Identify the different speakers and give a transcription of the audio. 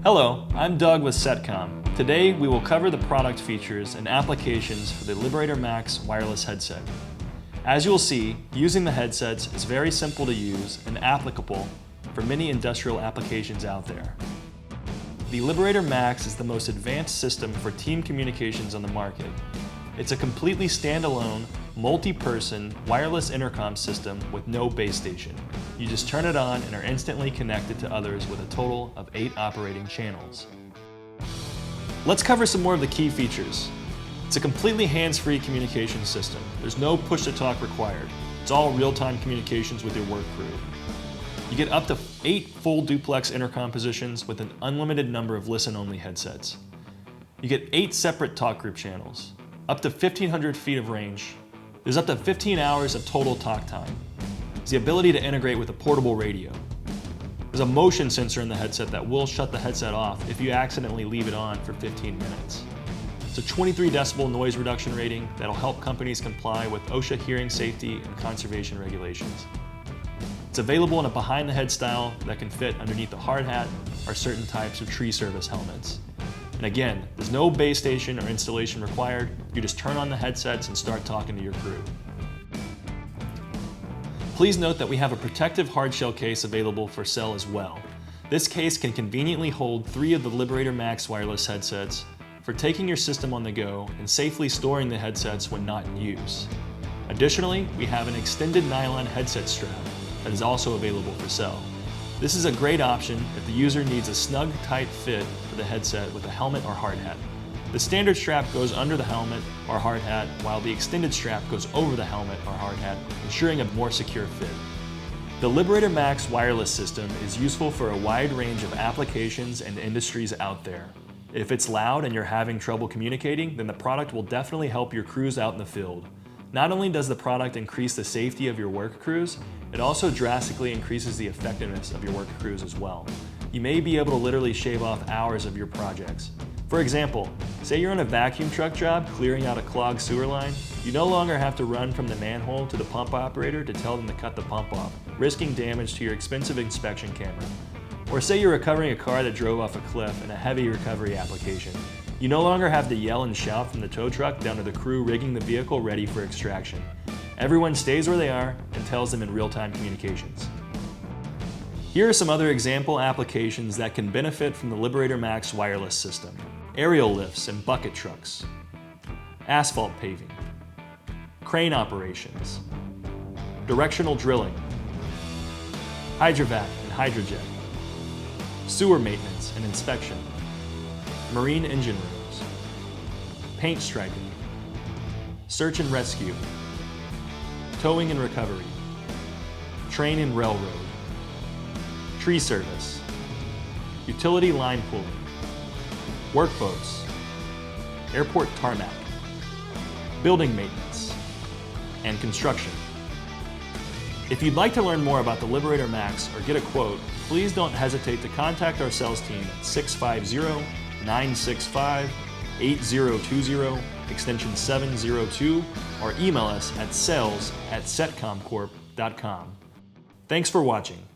Speaker 1: Hello, I'm Doug with Setcom. Today we will cover the product features and applications for the LiberatorMAX wireless headset. As you'll see, using the headsets is very simple to use and applicable for many industrial applications out there. The LiberatorMAX is the most advanced system for team communications on the market. It's a completely standalone, multi-person, wireless intercom system with no base station. You just turn it on and are instantly connected to others with a total of 8 operating channels. Let's cover some more of the key features. It's a completely hands-free communication system. There's no push-to-talk required. It's all real-time communications with your work crew. You get up to 8 full-duplex intercom positions with an unlimited number of listen-only headsets. You get 8 separate talk group channels, up to 1,500 feet of range. There's up to 15 hours of total talk time. There's the ability to integrate with a portable radio. There's a motion sensor in the headset that will shut the headset off if you accidentally leave it on for 15 minutes. It's a 23 decibel noise reduction rating that'll help companies comply with OSHA hearing safety and conservation regulations. It's available in a behind-the-head style that can fit underneath the hard hat or certain types of tree service helmets. And again, there's no base station or installation required. You just turn on the headsets and start talking to your crew. Please note that we have a protective hardshell case available for sale as well. This case can conveniently hold 3 of the LiberatorMAX wireless headsets for taking your system on the go and safely storing the headsets when not in use. Additionally, we have an extended nylon headset strap that is also available for sale. This is a great option if the user needs a snug, tight fit for the headset with a helmet or hard hat. The standard strap goes under the helmet or hard hat, while the extended strap goes over the helmet or hard hat, ensuring a more secure fit. The LiberatorMAX wireless system is useful for a wide range of applications and industries out there. If it's loud and you're having trouble communicating, then the product will definitely help your crews out in the field. Not only does the product increase the safety of your work crews, it also drastically increases the effectiveness of your work crews as well. You may be able to literally shave off hours of your projects. For example, say you're on a vacuum truck job clearing out a clogged sewer line. You no longer have to run from the manhole to the pump operator to tell them to cut the pump off, risking damage to your expensive inspection camera. Or say you're recovering a car that drove off a cliff in a heavy recovery application. You no longer have to yell and shout from the tow truck down to the crew rigging the vehicle ready for extraction. Everyone stays where they are and tells them in real-time communications. Here are some other example applications that can benefit from the LiberatorMAX wireless system. Aerial lifts and bucket trucks, asphalt paving, crane operations, directional drilling, hydrovac and hydrojet, sewer maintenance and inspection, marine engine rooms, paint striping, search and rescue, towing and recovery, train and railroad, tree service, utility line pulling, workboats, airport tarmac, building maintenance, and construction. If you'd like to learn more about the LiberatorMAX or get a quote, please don't hesitate to contact our sales team at 650-965-8020, extension 702, or email us at sales@setcomcorp.com. Thanks for watching.